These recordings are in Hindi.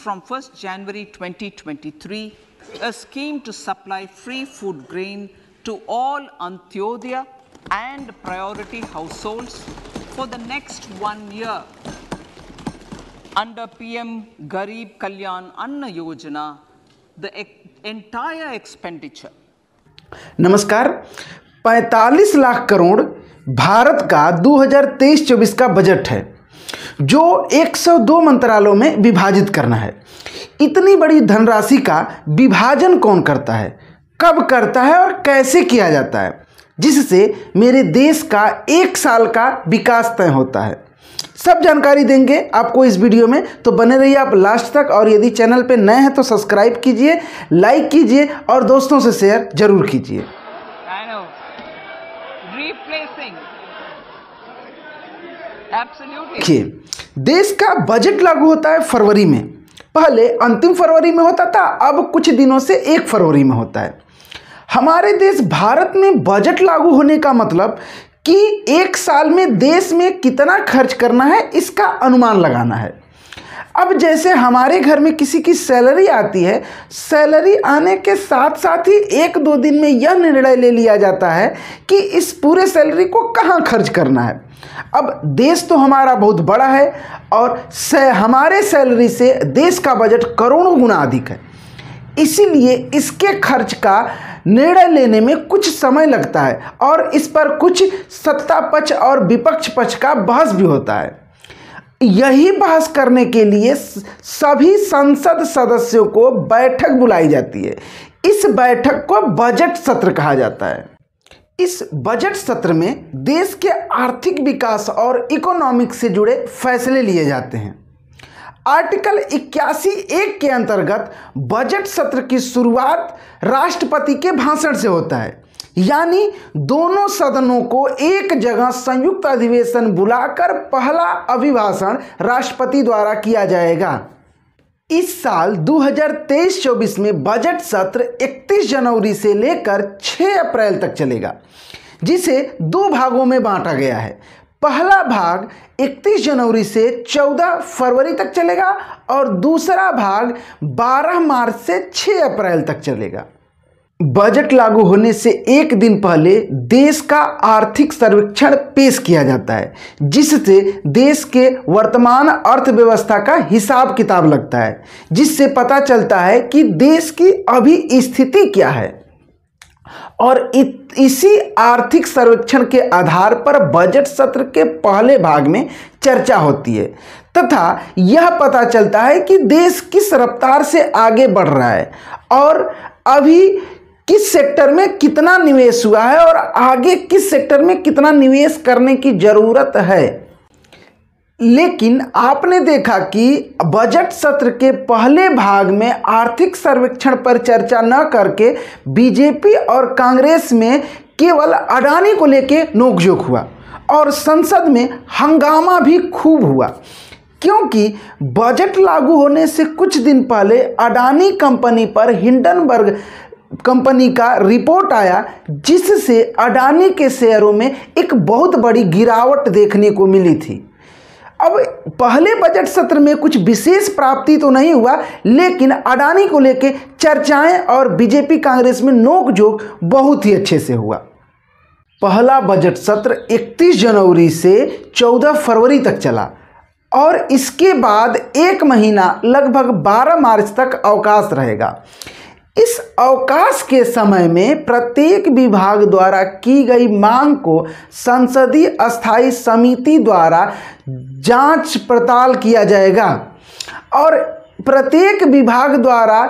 from 1st January 2023 a scheme to supply free food grain to all Antyodaya and priority households for the next 1 year under PM Garib Kalyan Anna Yojana. The entire expenditure. नमस्कार। 45 लाख करोड़ भारत का 2023-24 का बजट है जो 102 मंत्रालयों में विभाजित करना है। इतनी बड़ी धनराशि का विभाजन कौन करता है, कब करता है और कैसे किया जाता है, जिससे मेरे देश का 1 साल का विकास तय होता है। सब जानकारी देंगे आपको इस वीडियो में, तो बने रहिए आप लास्ट तक। और यदि चैनल पे नए हैं तो सब्सक्राइब कीजिए, लाइक कीजिए और दोस्तों से शेयर जरूर कीजिए। देखिए, देश का बजट लागू होता है फरवरी में। पहले अंतिम फरवरी में होता था, अब कुछ दिनों से 1 फरवरी में होता है। हमारे देश भारत में बजट लागू होने का मतलब कि 1 साल में देश में कितना खर्च करना है इसका अनुमान लगाना है। अब जैसे हमारे घर में किसी की सैलरी आती है, सैलरी आने के साथ साथ ही 1-2 दिन में यह निर्णय ले लिया जाता है कि इस पूरे सैलरी को कहाँ खर्च करना है। अब देश तो हमारा बहुत बड़ा है और हमारे सैलरी से देश का बजट करोड़ों गुना अधिक है, इसीलिए इसके खर्च का निर्णय लेने में कुछ समय लगता है और इस पर कुछ सत्ता पक्ष और विपक्ष पक्ष का बहस भी होता है। यही बहस करने के लिए सभी संसद सदस्यों को बैठक बुलाई जाती है। इस बैठक को बजट सत्र कहा जाता है। इस बजट सत्र में देश के आर्थिक विकास और इकोनॉमिक से जुड़े फैसले लिए जाते हैं। आर्टिकल 81(1) के अंतर्गत बजट सत्र की शुरुआत राष्ट्रपति के भाषण से होता है, यानी दोनों सदनों को एक जगह संयुक्त अधिवेशन बुलाकर पहला अभिभाषण राष्ट्रपति द्वारा किया जाएगा। इस साल 2023-24 में बजट सत्र 31 जनवरी से लेकर 6 अप्रैल तक चलेगा, जिसे 2 भागों में बांटा गया है। पहला भाग 31 जनवरी से 14 फरवरी तक चलेगा और दूसरा भाग 12 मार्च से 6 अप्रैल तक चलेगा। बजट लागू होने से 1 दिन पहले देश का आर्थिक सर्वेक्षण पेश किया जाता है, जिससे देश के वर्तमान अर्थव्यवस्था का हिसाब किताब लगता है, जिससे पता चलता है कि देश की अभी स्थिति क्या है। और इसी आर्थिक सर्वेक्षण के आधार पर बजट सत्र के पहले भाग में चर्चा होती है तथा यह पता चलता है कि देश किस रफ्तार से आगे बढ़ रहा है और अभी किस सेक्टर में कितना निवेश हुआ है और आगे किस सेक्टर में कितना निवेश करने की जरूरत है। लेकिन आपने देखा कि बजट सत्र के पहले भाग में आर्थिक सर्वेक्षण पर चर्चा न करके बीजेपी और कांग्रेस में केवल अडानी को लेके नोकझोंक हुआ और संसद में हंगामा भी खूब हुआ, क्योंकि बजट लागू होने से कुछ दिन पहले अडानी कंपनी पर हिंडनबर्ग कंपनी का रिपोर्ट आया, जिससे अडानी के शेयरों में एक बहुत बड़ी गिरावट देखने को मिली थी। अब पहले बजट सत्र में कुछ विशेष प्राप्ति तो नहीं हुआ, लेकिन अडानी को लेके चर्चाएं और बीजेपी कांग्रेस में नोकझोंक बहुत ही अच्छे से हुआ। पहला बजट सत्र 31 जनवरी से 14 फरवरी तक चला और इसके बाद 1 महीना लगभग 12 मार्च तक अवकाश रहेगा। इस अवकाश के समय में प्रत्येक विभाग द्वारा की गई मांग को संसदीय अस्थायी समिति द्वारा जांच पड़ताल किया जाएगा और प्रत्येक विभाग द्वारा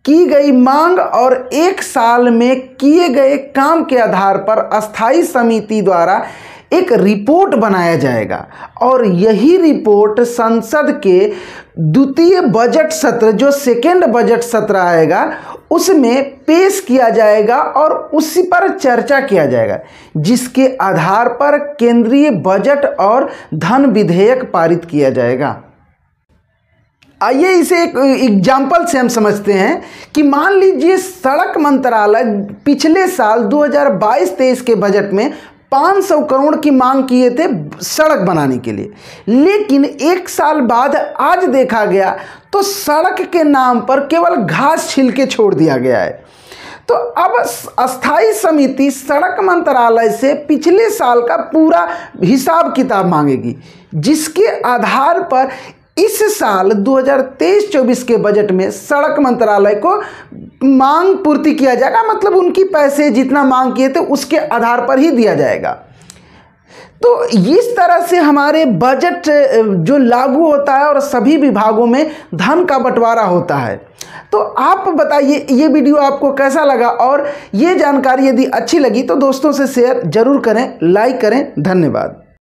की गई मांग और 1 साल में किए गए काम के आधार पर अस्थायी समिति द्वारा एक रिपोर्ट बनाया जाएगा और यही रिपोर्ट संसद के द्वितीय बजट सत्र, जो सेकेंड बजट सत्र आएगा, उसमें पेश किया जाएगा और उसी पर चर्चा किया जाएगा, जिसके आधार पर केंद्रीय बजट और धन विधेयक पारित किया जाएगा। आइए इसे एक एग्जाम्पल से हम समझते हैं कि मान लीजिए सड़क मंत्रालय पिछले साल 2022-23 के बजट में 500 करोड़ की मांग किए थे सड़क बनाने के लिए, लेकिन 1 साल बाद आज देखा गया तो सड़क के नाम पर केवल घास छील के छोड़ दिया गया है। तो अब अस्थाई समिति सड़क मंत्रालय से पिछले साल का पूरा हिसाब किताब मांगेगी, जिसके आधार पर इस साल 2023-24 के बजट में सड़क मंत्रालय को मांग पूर्ति किया जाएगा। मतलब उनकी पैसे जितना मांग किए थे उसके आधार पर ही दिया जाएगा। तो इस तरह से हमारे बजट जो लागू होता है और सभी विभागों में धन का बंटवारा होता है। तो आप बताइए ये वीडियो आपको कैसा लगा, और ये जानकारी यदि अच्छी लगी तो दोस्तों से शेयर जरूर करें, लाइक करें। धन्यवाद।